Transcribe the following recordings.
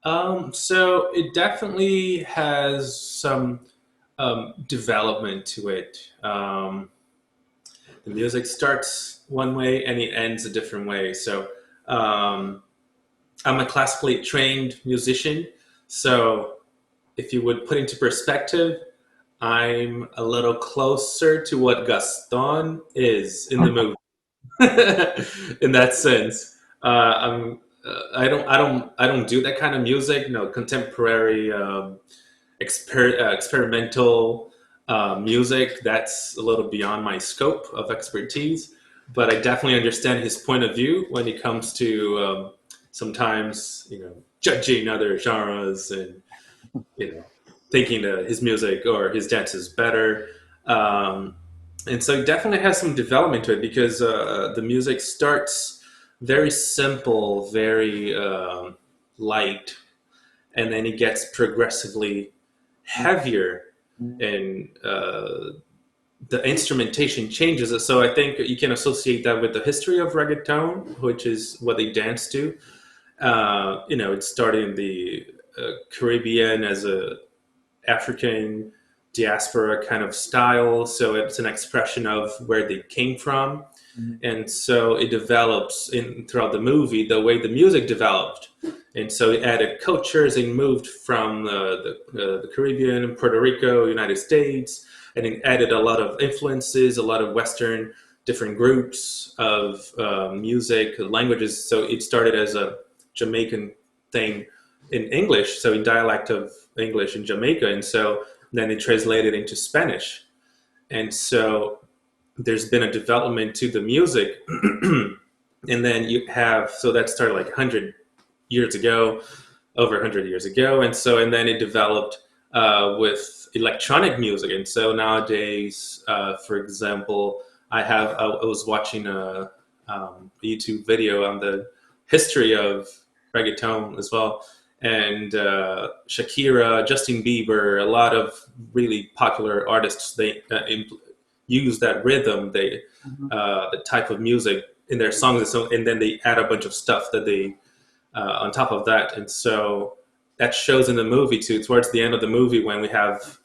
So it definitely has some development to it. The music starts one way and it ends a different way. So um, I'm a classically trained musician. So if you would put into perspective, I'm a little closer to what Gaston is in the movie. In that sense, I don't do that kind of music. No, contemporary, experimental music. That's a little beyond my scope of expertise. But I definitely understand his point of view when it comes to sometimes judging other genres and you know thinking that his music or his dance is better. Um, and so it definitely has some development to it because the music starts very simple, very light, and then it gets progressively heavier, Mhm. and the instrumentation changes. So I think you can associate that with the history of reggaeton, which is what they dance to. It started in the Caribbean as a African diaspora kind of style. So it's an expression of where they came from. Mhm. And so it develops throughout the movie the way the music developed. And so it added cultures and moved from the Caribbean, Puerto Rico, United States, and it added a lot of influences, a lot of Western different groups of music, languages. So it started as a Jamaican thing in English, so in dialect of English in Jamaica, and so then it translated into Spanish, and so there's been a development to the music, and then you have so that started like 100 years ago, over 100 years ago, and then it developed with electronic music, and so nowadays, for example, I was watching a YouTube video on the history of reggaeton as well, and Shakira, Justin Bieber, a lot of really popular artists they use that rhythm, Mhm. the type of music in their songs, and then they add a bunch of stuff that they on top of that, and so that shows in the movie too. Towards the end of the movie, when we have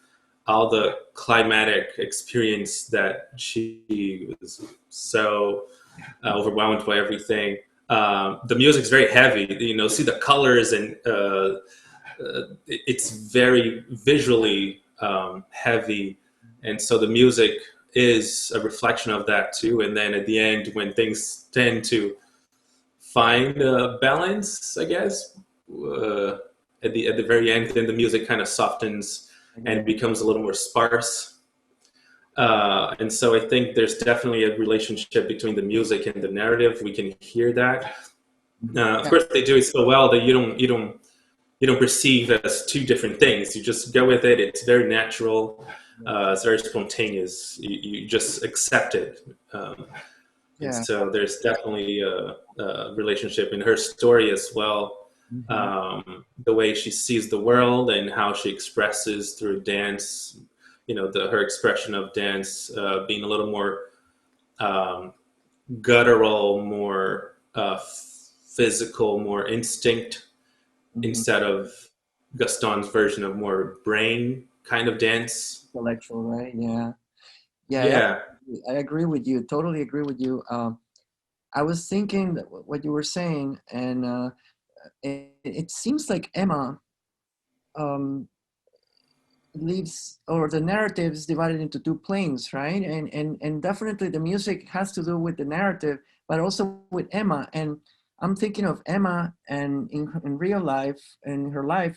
all the climatic experience that she was so overwhelmed by everything. The music's very heavy. See the colors and it's very visually heavy, and so the music is a reflection of that too. And then at the end, when things tend to find a balance, I guess, uh, at the very end, then the music kind of softens and Again. becomes a little more sparse. And so I think there's definitely a relationship between the music and the narrative. We can hear that. Of Yeah. course, they do it so well that you don't perceive as two different things. You just go with it. It's very natural. It's very spontaneous. You just accept it. And Yeah. so there's definitely a relationship in her story as well. Mhm. The way she sees the world and how she expresses through dance. Her expression of dance being a little more um, guttural, more physical, more instinct Mhm. instead of Gaston's version of more brain kind of dance. Intellectual, right? Yeah. Yeah. Yeah. I agree with you. Totally agree with you. I was thinking that what you were saying, and it seems like Emma um, leaves, or the narrative is divided into two planes, right? And definitely the music has to do with the narrative, but also with Emma. And I'm thinking of Emma, and in real life, in her life,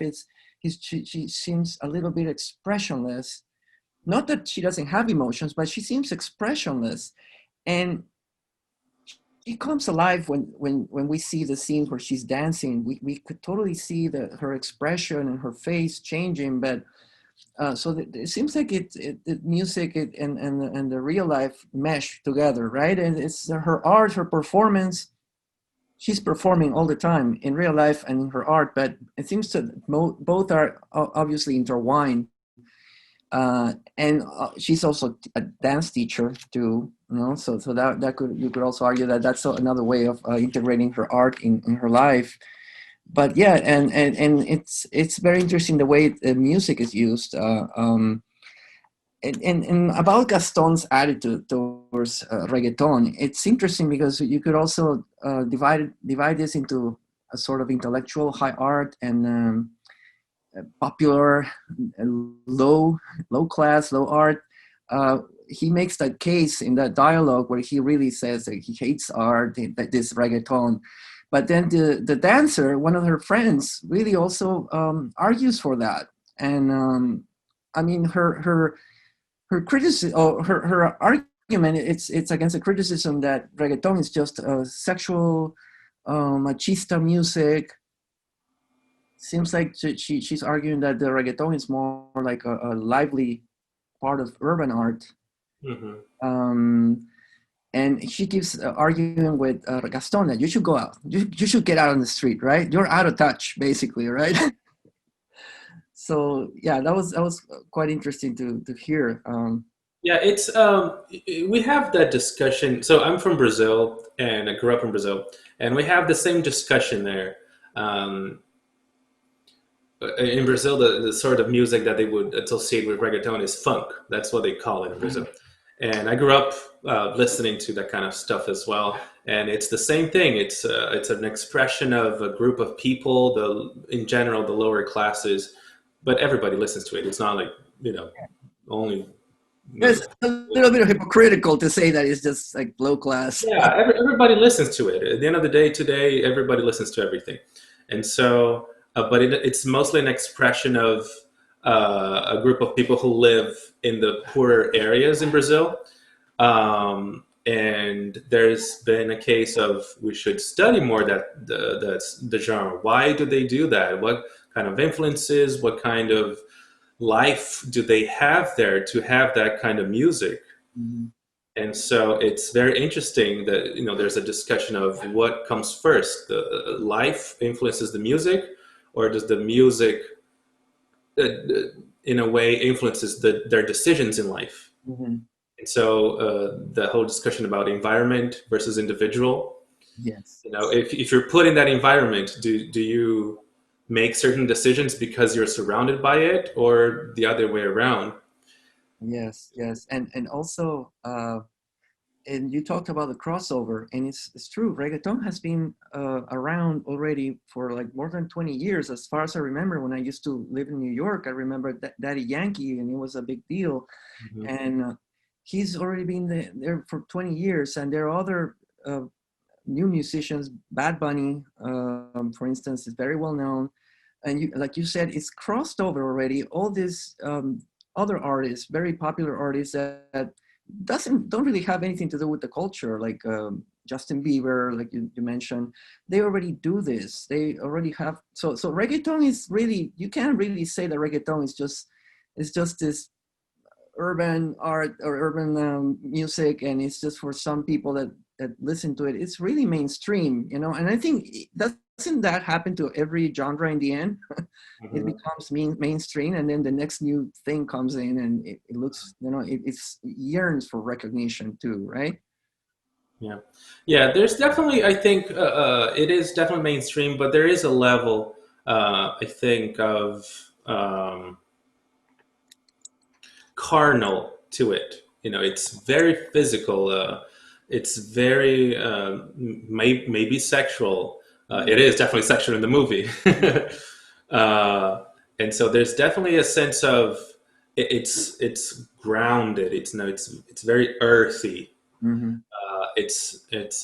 she seems a little bit expressionless. Not that she doesn't have emotions, but she seems expressionless. And she comes alive when we see the scenes where she's dancing. We could totally see her expression and her face changing. But it seems like the music and the real life mesh together, right? And it's her art, her performance. She's performing all the time in real life and in her art, but it seems that both are obviously intertwined. And she's also a dance teacher too, so that could, you could also argue that that's another way of integrating her art in her life. but yeah, and it's very interesting the way the music is used. And about Gaston's attitude towards reggaeton, it's interesting because you could also divide this into a sort of intellectual high art and popular uh, low low class low art. He makes that case in that dialogue where he really says that he hates art, that this reggaeton. But then the dancer, one of her friends, really also argues for that. And I mean, her criticism or her argument, it's against the criticism that reggaeton is just sexual machista music. Seems like she's arguing that the reggaeton is more like a lively part of urban art. Hmm. um, and she keeps arguing with Gaston that you should go out, you should get out on the street, right? You're out of touch, basically, right? So yeah, that was quite interesting to hear. Yeah, it's we have that discussion. So I'm from Brazil, and I grew up in Brazil, and we have the same discussion there. Um, in Brazil, the sort of music that they would associate with reggaeton is funk. That's what they call it in Brazil. And I grew up listening to that kind of stuff as well. And it's the same thing. It's an expression of a group of people, in general the lower classes, but everybody listens to it. It's not like you know only you know, It's a little bit hypocritical to say that it's just like low class. yeah, everybody listens to it. At the end of the day, today, everybody listens to everything, and so, but it's mostly an expression of a group of people who live in the poorer areas in Brazil. And there's been a case of we should study more the genre. Why do they do that? What kind of influences? What kind of life do they have there to have that kind of music? Mhm. And so it's very interesting that there's a discussion of what comes first: the life influences the music, or does the music, uh, in a way, influences their decisions in life? Mhm. And so the whole discussion about environment versus individual. Yes. If you're put in that environment, do you make certain decisions because you're surrounded by it, or the other way around? Yes, yes, and also, and you talked about the crossover, and it's true. Reggaeton has been around already for like more than 20 years, as far as I remember. When I used to live in New York, I remember Daddy Yankee, and it was a big deal. Hmm. And he's already been there for 20 years, and there are other uh, new musicians. Bad Bunny, for instance, is very well known. And like you said, it's crossed over already. All these other artists, very popular artists that don't really have anything to do with the culture, like Justin Bieber, like you mentioned. They already do this. They already have. So reggaeton is really, you can't really say that reggaeton is just this urban art or urban music, and it's just for some people that listen to it. It's really mainstream, and I think doesn't that happen to every genre in the end? It Hmm. becomes mainstream, and then the next new thing comes in, and it looks, it's yearns for recognition too, right? Yeah, yeah. There's definitely, I think, it is definitely mainstream, but there is a level, I think, of carnal to it. It's very physical. It's very maybe sexual. It is definitely sexual in the movie, uh, and so there's definitely a sense of it's grounded. It's very earthy. Mm-hmm. It's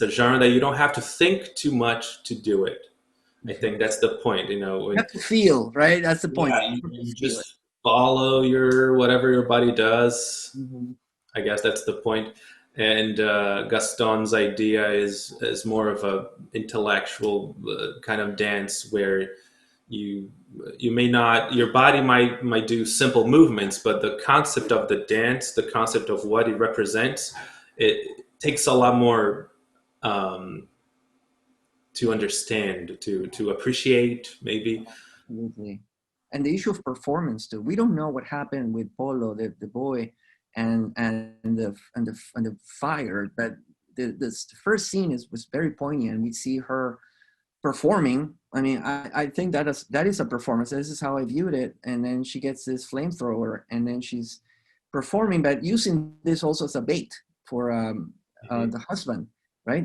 a genre that you don't have to think too much to do it. I think that's the point. You have to feel, right? That's the point. Yeah, You have to you feel it. just follow your whatever your body does. Mm-hmm. I guess that's the point. And Gaston's idea is more of a intellectual kind of dance where you you may not your body might do simple movements, but the concept of the dance, the concept of what it represents, it takes a lot more um, to understand, to appreciate, maybe. Absolutely. And the issue of performance too. We don't know what happened with Polo, the boy, and the fire. But the first scene was very poignant. We see her performing. I mean, I think that is a performance. This is how I viewed it. And then she gets this flamethrower, and then she's performing, but using this also as a bait for Mhm. the husband, right?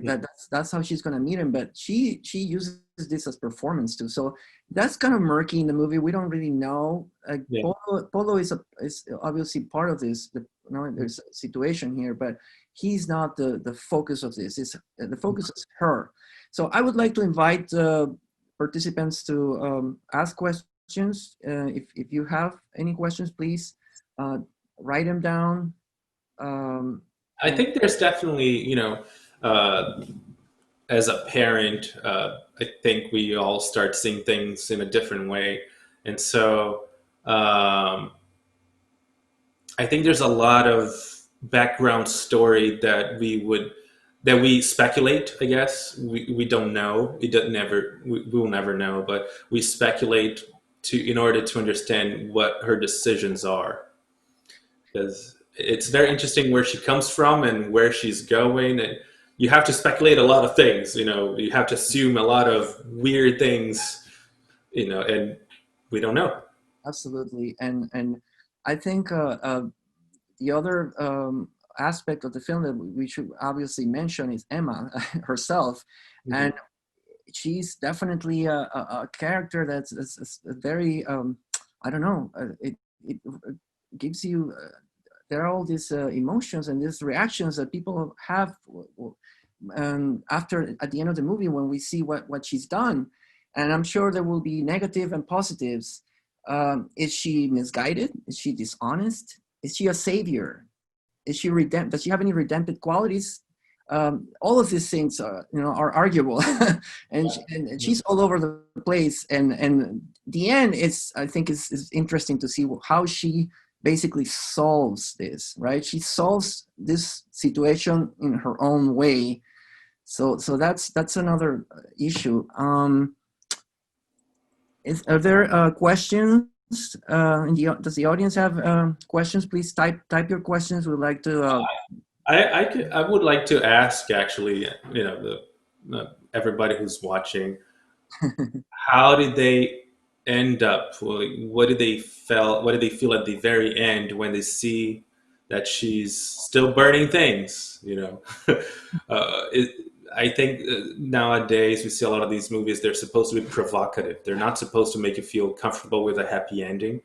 That's how she's gonna meet him. But she uses this as performance too. So that's kind of murky in the movie. We don't really know. Yeah. Polo is obviously part of this. There's a situation here, but he's not the focus of this. It's the focus is her. So I would like to invite participants to ask questions. If you have any questions, please write them down. I think there's definitely, uh, as a parent, I think we all start seeing things in a different way. And so I think there's a lot of background story that we speculate, I guess. We don't know. We will never know, but we speculate in order to understand what her decisions are. Because it's very interesting where she comes from and where she's going, and you have to speculate a lot of things. You have to assume a lot of weird things. And we don't know. Absolutely, and I think the other aspect of the film that we should obviously mention is Emma herself, Mhm. and she's definitely a character that's very I don't know. It gives you. There are all these emotions and these reactions that people have after at the end of the movie when we see what she's done, and I'm sure there will be negative and positives. Is she misguided? Is she dishonest? Is she a savior? Is she does she have any redemptive qualities? All of these things are arguable, and she's all over the place. And the end is, I think, is interesting to see how she basically solves this. Right? She solves this situation in her own way. So that's another issue. Are there questions? Does the audience have questions? Please type your questions. We'd like to. I would like to ask actually, everybody who's watching, how did they end up? Like, what did they feel at the very end when they see that she's still burning things? I think nowadays we see a lot of these movies. They're supposed to be provocative. They're not supposed to make you feel comfortable with a happy ending.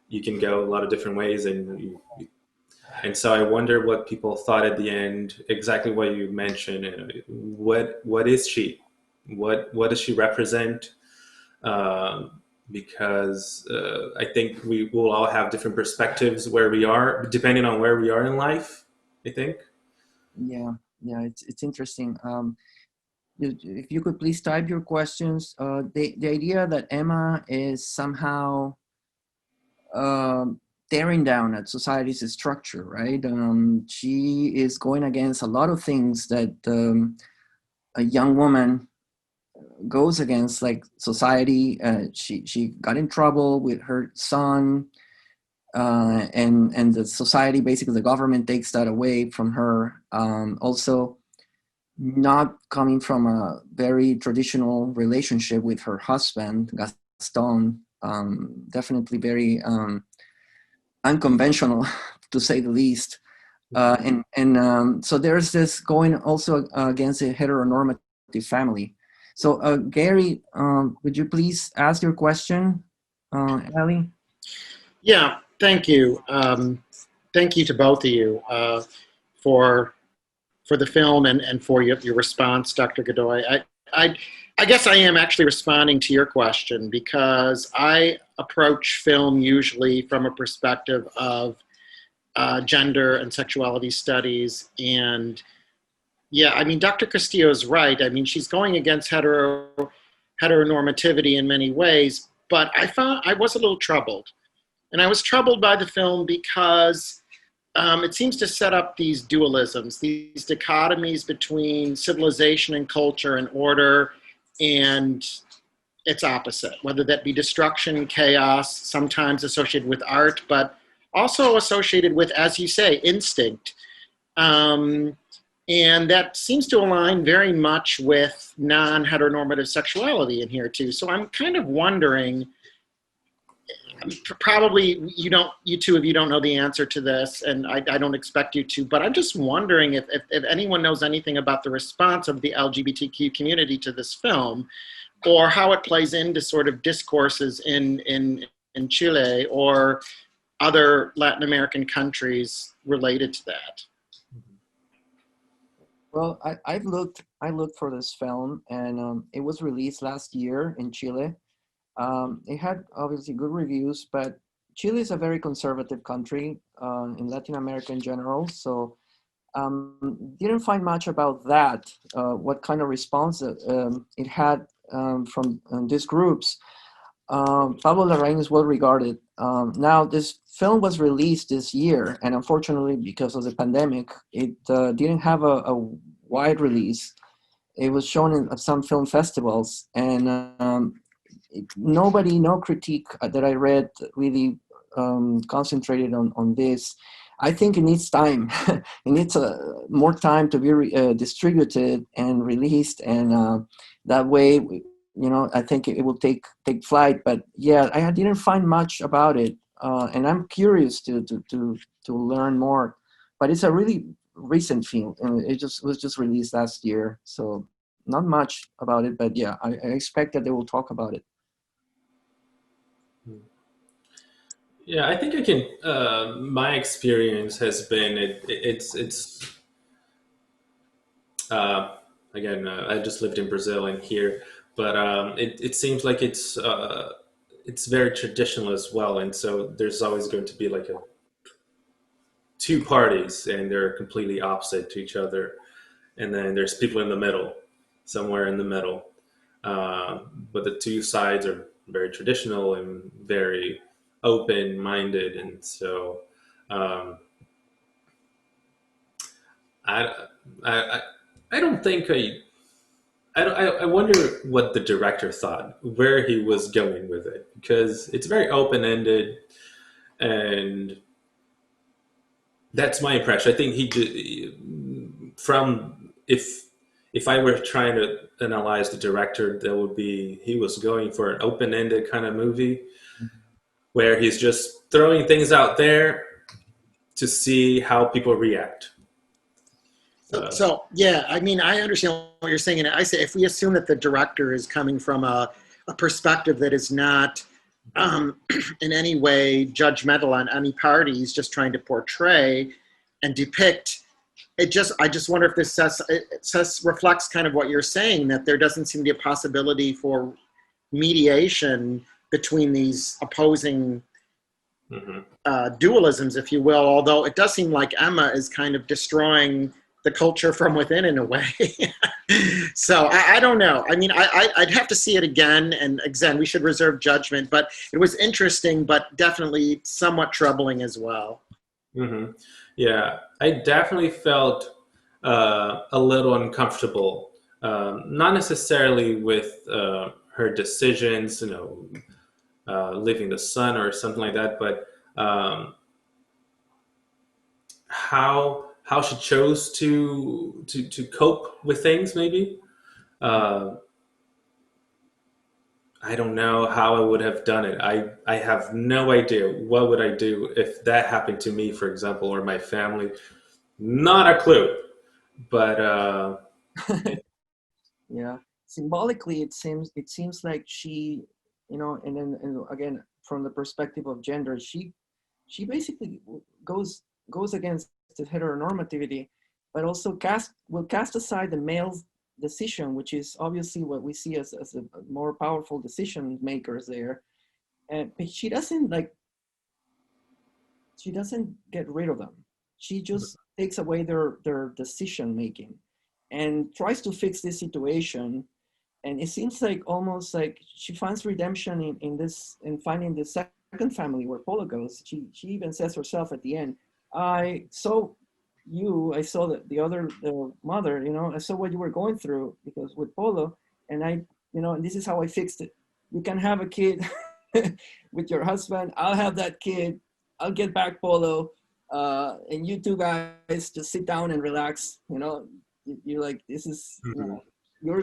You can go a lot of different ways, and so I wonder what people thought at the end. Exactly what you mentioned. What is she? What does she represent? Because I think we will all have different perspectives where we are, depending on where we are in life. I think. Yeah, it's interesting. If you could please type your questions. The idea that Emma is somehow tearing down at society's structure, right? She is going against a lot of things that a young woman goes against, like society. She got in trouble with her son, and the society, basically the government, takes that away from her. Also, not coming from a very traditional relationship with her husband, Gaston, definitely very unconventional, to say the least. So there's this going also against a heteronormative family. So Gary, would you please ask your question, Ali? Yeah, thank you. Thank you to both of you for the film and for your response, Dr. Godoy. I guess I am actually responding to your question because I approach film usually from a perspective of gender and sexuality studies. And yeah, I mean, Dr. Castillo is right. I mean, she's going against heteronormativity in many ways, but I was a little troubled. And I was troubled by the film because it seems to set up these dualisms, these dichotomies between civilization and culture and order and its opposite, whether that be destruction, chaos, sometimes associated with art, but also associated with, as you say, instinct. And that seems to align very much with non-heteronormative sexuality in here too. So I'm kind of wondering, probably you two of you don't know the answer to this, and I don't expect you to, but I'm just wondering if anyone knows anything about the response of the LGBTQ community to this film, or how it plays into sort of discourses in Chile or other Latin American countries related to that. Well, I looked for this film, and it was released last year in Chile. It had obviously good reviews, but Chile is a very conservative country in Latin America in general. So didn't find much about that, what kind of response it had from these groups. Pablo Larraín is well regarded. Now, this film was released this year, and unfortunately, because of the pandemic, it didn't have a wide release. It was shown at some film festivals, and no critique that I read really concentrated on this. I think it needs time. It needs more time to be distributed and released, and that way, I think it will take flight. But yeah, I didn't find much about it, and I'm curious to learn more. But it's a really recent film, and it was just released last year, so not much about it. But yeah, I expect that they will talk about it. Yeah, I think I can. My experience has been it's again. I just lived in Brazil and here, but it seems like it's very traditional as well, and so there's always going to be like two parties, and they're completely opposite to each other, and then there's people in the middle, somewhere in the middle, but the two sides are very traditional and very open-minded, and so I, I I don't think I wonder what the director thought, where he was going with it, because it's very open-ended, and that's my impression. I think he did from if I were trying to analyze the director, that would be he was going for an open-ended kind of movie where he's just throwing things out there to see how people react. So yeah, I mean, I understand what you're saying, and I say if we assume that the director is coming from a perspective that is not in any way judgmental on any party, he's just trying to portray and depict. I just wonder if this reflects kind of what you're saying, that there doesn't seem to be a possibility for mediation between these opposing dualisms, if you will. Although it does seem like Emma is kind of destroying the culture from within in a way. So I don't know. I mean, I'd have to see it again, and again, we should reserve judgment. But it was interesting, but definitely somewhat troubling as well. Mm-hmm. Yeah, I definitely felt a little uncomfortable, not necessarily with her decisions, leaving the son or something like that, but how she chose to cope with things. Maybe I don't know how I would have done it. I have no idea what would I do if that happened to me, for example, or my family. Not a clue. But yeah, symbolically, it seems like she, and again, from the perspective of gender, she basically goes against the heteronormativity, but also will cast aside the male's decision, which is obviously what we see as a more powerful decision makers there. And but she doesn't get rid of them. She just takes away their decision making and tries to fix this situation. And it seems like almost like she finds redemption in finding the second family where Polo goes. She even says herself at the end, I saw the other mother, I saw what you were going through because with Polo, and and this is how I fixed it. You can have a kid with your husband. I'll have that kid. I'll get back Polo. and you two guys just sit down and relax. You know, you're like, this is, you Mhm. know,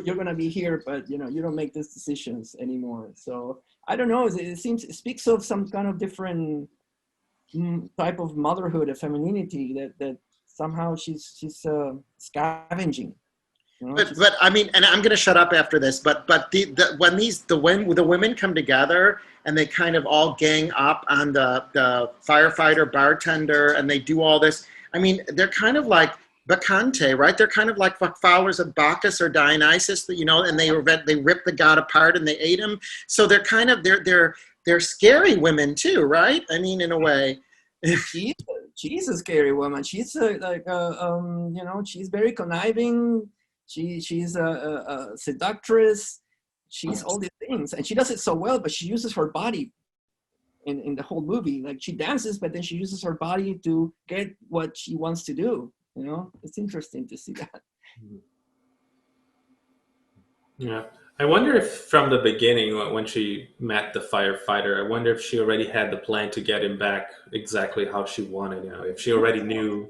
you're gonna be here, but you know, you don't make these decisions anymore. So I don't know. It seems it speaks of some kind of different type of motherhood, of femininity that somehow she's scavenging. You know, she's But I mean, and I'm going to shut up after this. But when the women come together and they kind of all gang up on the firefighter bartender and they do all this. I mean, they're kind of like Bacchante, right? They're kind of like followers of Bacchus or Dionysus, you know, and they ripped the god apart and they ate him. So they're kind of they're scary women too, right? I mean, in a way. she's she's a scary woman. She's you know, she's very conniving. She's a seductress. She's all these things, and she does it so well. But she uses her body in the whole movie. Like she dances, but then she uses her body to get what she wants to do. You know, it's interesting to see that. Yeah. I wonder if from the beginning, when she met the firefighter, I wonder if she already had the plan to get him back exactly how she wanted. You know, if she already knew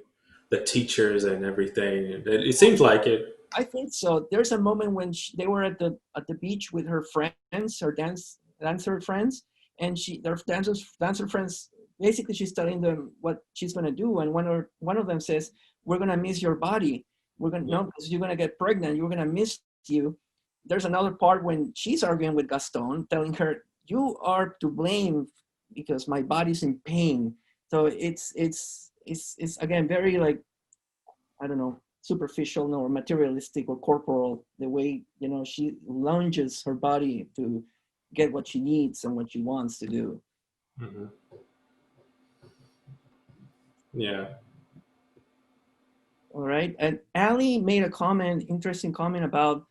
the teachers and everything. It seems like it. I think so. There's a moment when they were at the beach with her friends, her dancer friends, and their dancer friends. Basically, she's telling them what she's gonna do, and one of them says, "We're gonna miss your body. We're gonna no, because you're gonna get pregnant. You're gonna miss you." There's another part when she's arguing with Gaston, telling her, "You are to blame because my body's in pain." So it's again very like, I don't know, superficial or materialistic or corporal, the way, you know, she lunges her body to get what she needs and what she wants to do. Hmm. Yeah. All right. And Ali made a comment, interesting comment about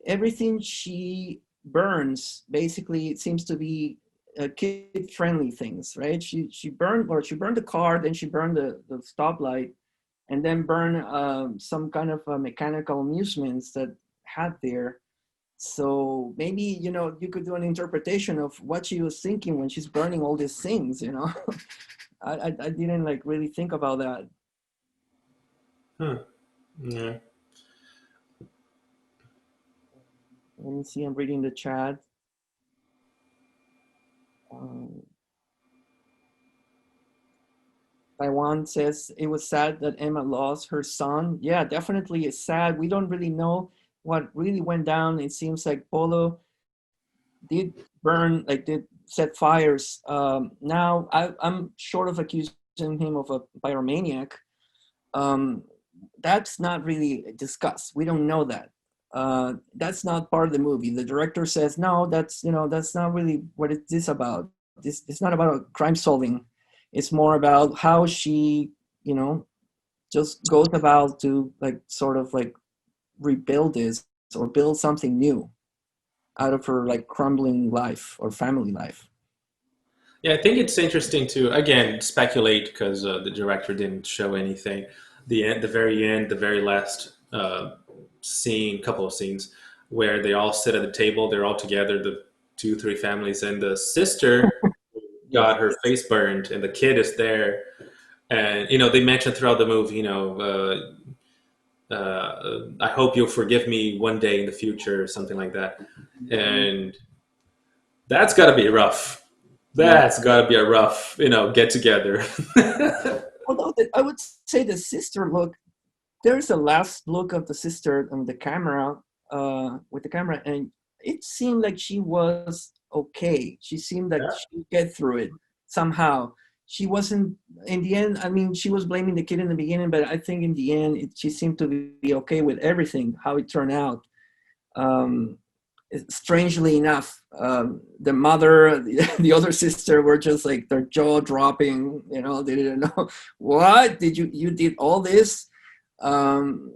everything she burns. Basically, it seems to be kid friendly things, right? She burned the car, then she burned the stoplight, and then burn some kind of mechanical amusements that had there. So maybe, you know, you could do an interpretation of what she was thinking when she's burning all these things, you know. I didn't like really think about that. Huh. Yeah. Let me see, I'm reading the chat. Um, Taiwan says it was sad that Emma lost her son. Yeah, definitely it's sad. We don't really know what really went down. It seems like Polo did burn, like did set fires. Now I'm short of accusing him of a pyromaniac. Um, that's not really discussed. We don't know that. That's not part of the movie. The director says no. That's, you know, that's not really what it is about. This it's not about crime solving. It's more about how she, you know, just goes about to like sort of like rebuild this or build something new out of her like crumbling life or family life. Yeah, I think it's interesting to again speculate because the director didn't show anything. The very end, the very last scene, couple of scenes where they all sit at the table, they're all together, the two, three families, and the sister Yes. got her face burned, and the kid is there, and you know they mentioned throughout the movie, you know, I hope you'll forgive me one day in the future, or something like that, and that's got to be rough. Yeah. That's got to be a rough, you know, get together. Although I would say the sister look, there's a last look of the sister on the camera, with the camera, and it seemed like she was okay. She seemed like Yeah. she'd get through it somehow. She wasn't, in the end, I mean, she was blaming the kid in the beginning, but I think in the end, she seemed to be okay with everything, how it turned out. Um, Strangely enough, the mother, the other sister were just like their jaw dropping. You know, they didn't know what did you did all this, um,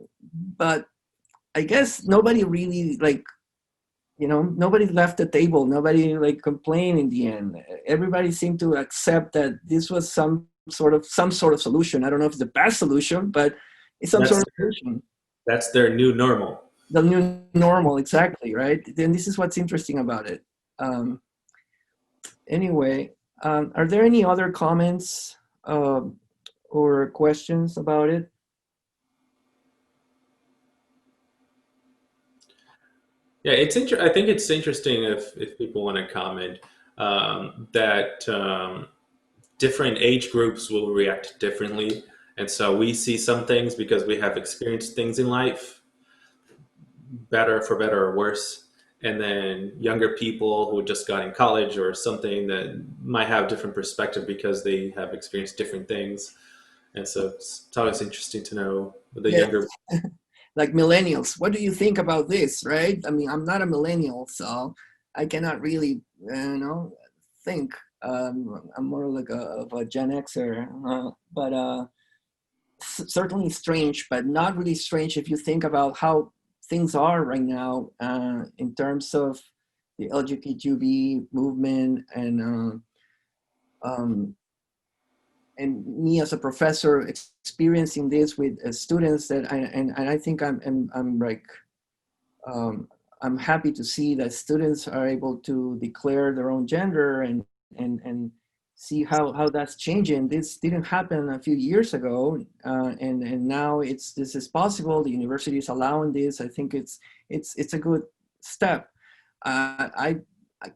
but I guess nobody really like, you know, nobody left the table. Nobody like complained in the end. Everybody seemed to accept that this was some sort of solution. I don't know if it's the best solution, but it's some that's sort of solution. that's their new normal. The new normal, exactly, right? Then this is what's interesting about it. Um, anyway, are there any other comments? or questions about it? Yeah, I think it's interesting if people want to comment that different age groups will react differently, and so we see some things because we have experienced things in life, better for better or worse, and then younger people who just got in college or something that might have different perspective because they have experienced different things, and so it's always interesting to know the Yeah, younger. like millennials. What do you think about this, right? I mean, I'm not a millennial, so I cannot really, think. I'm more like of a Gen Xer, but certainly strange, but not really strange if you think about how things are right now in terms of the LGBTQ movement um, and me as a professor experiencing this with students that and I think I'm like I'm happy to see that students are able to declare their own gender and see how that's changing. This didn't happen a few years ago, and now this is possible. The university is allowing this. I think it's a good step. I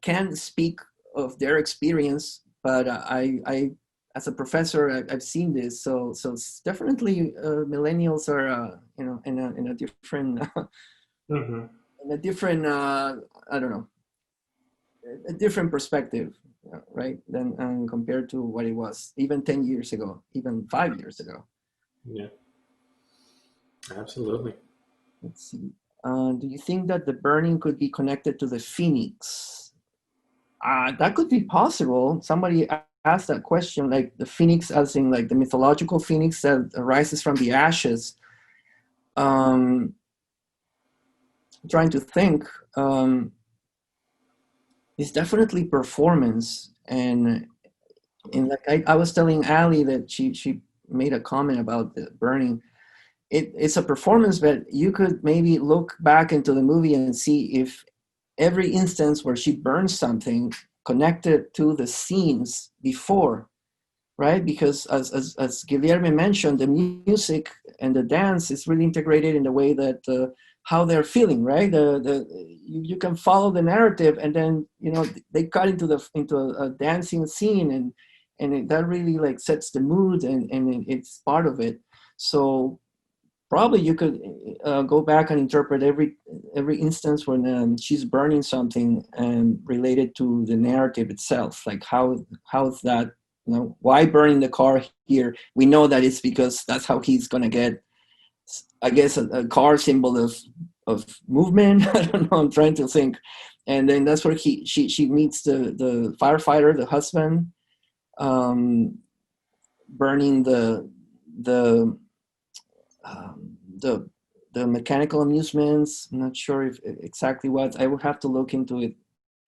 can't speak of their experience, but I as a professor I've seen this. So it's definitely millennials are in a different Mhm. in a different I don't know, a different perspective, right, than compared to what it was even 10 years ago, even 5 years ago. Yeah, absolutely. Let's see. Do you think that the burning could be connected to the phoenix? That could be possible. Somebody asked that question, like the phoenix as in like the mythological phoenix that arises from the ashes. um Trying to think. It's definitely performance, and like I was telling Ali that she made a comment about the burning. It's a performance, but you could maybe look back into the movie and see if every instance where she burns something connected to the scenes before, right? Because as Guilherme mentioned, the music and the dance is really integrated in the way that how they're feeling, right? You can follow the narrative, and then they cut into a dancing scene, that really like sets the mood, and it's part of it. So probably you could go back and interpret every instance when she's burning something and related to the narrative itself, like how's that, why burning the car here? We know that it's because that's how he's gonna get, I guess, a car symbol of movement. I don't know, I'm trying to think. And then that's where she meets the firefighter, the husband, um, burning the the the mechanical amusements. I'm not sure if exactly what. I would have to look into it,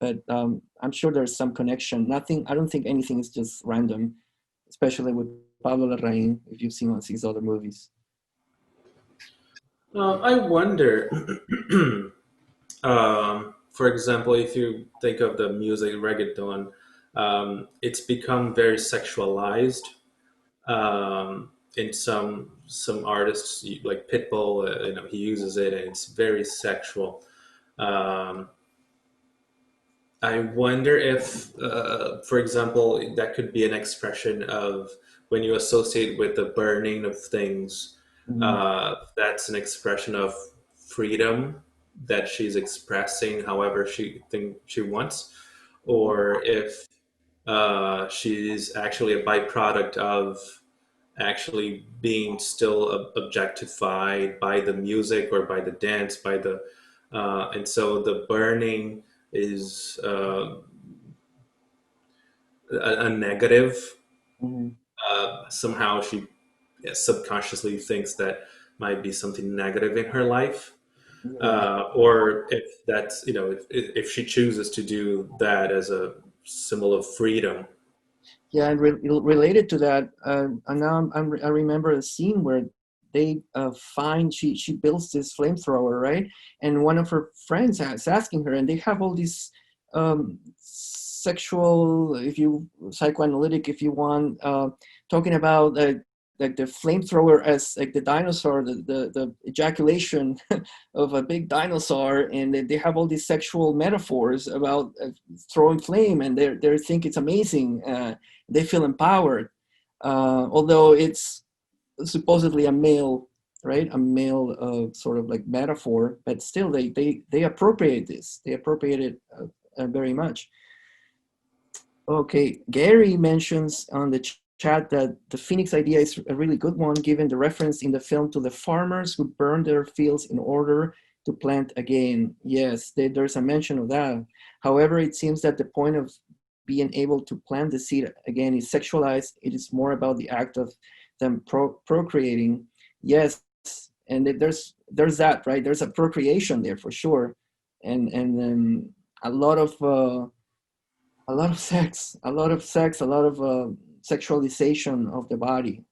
but I'm sure there's some connection. Nothing. I don't think anything is just random, especially with Pablo Larraín. If you've seen his other movies. I wonder, for example, if you think of the music reggaeton, it's become very sexualized. In some artists like Pitbull, he uses it and it's very sexual. Um, I wonder if, for example, that could be an expression of when you associate with the burning of things. Mhm. That's an expression of freedom that she's expressing however she wants, or if she's actually a byproduct of actually being still objectified by the music or by the dance, and so the burning is a negative. Mhm. Somehow she, yeah, subconsciously thinks that might be something negative in her life, Yeah. or if that's if she chooses to do that as a symbol of freedom. Yeah, and related to that, and now I remember a scene where they find she builds this flamethrower, right? And one of her friends is asking her, and they have all these sexual, if you psychoanalytic, if you want, talking about like the flamethrower as like the dinosaur, the ejaculation of a big dinosaur, and they have all these sexual metaphors about throwing flame, and they think it's amazing. They feel empowered, although it's supposedly a male, right? A male sort of like metaphor, but still they appropriate this. They appropriate it very much. Okay, Gary mentions on the chat that the Phoenix idea is a really good one, given the reference in the film to the farmers who burn their fields in order to plant again. Yes, there's a mention of that. However, it seems that the point of being able to plant the seed again is sexualized. It is more about the act of them procreating. Yes, and there's that, right? There's a procreation there for sure, and a lot of sex, a lot of sexualization of the body.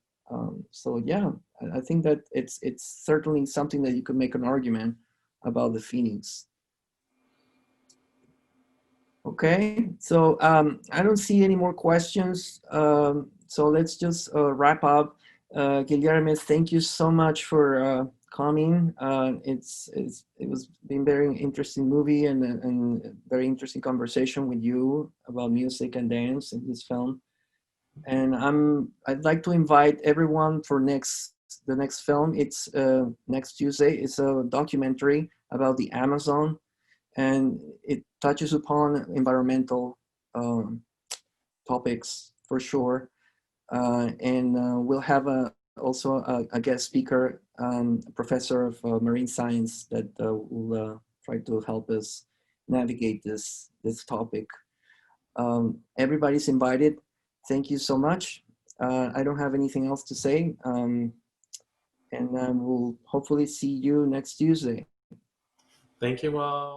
So yeah, I think that it's certainly something that you could make an argument about the Phoenix. Okay, so I don't see any more questions. So let's just wrap up. Guilherme, thank you so much for coming. It was been very interesting movie and very interesting conversation with you about music and dance in this film. And I'd like to invite everyone for the next film. It's next Tuesday. It's a documentary about the Amazon, and it touches upon environmental topics for sure. And we'll have also a guest speaker, a professor of marine science that will try to help us navigate this topic. Everybody's invited. Thank you so much. I don't have anything else to say. And we'll hopefully see you next Tuesday. Thank you all.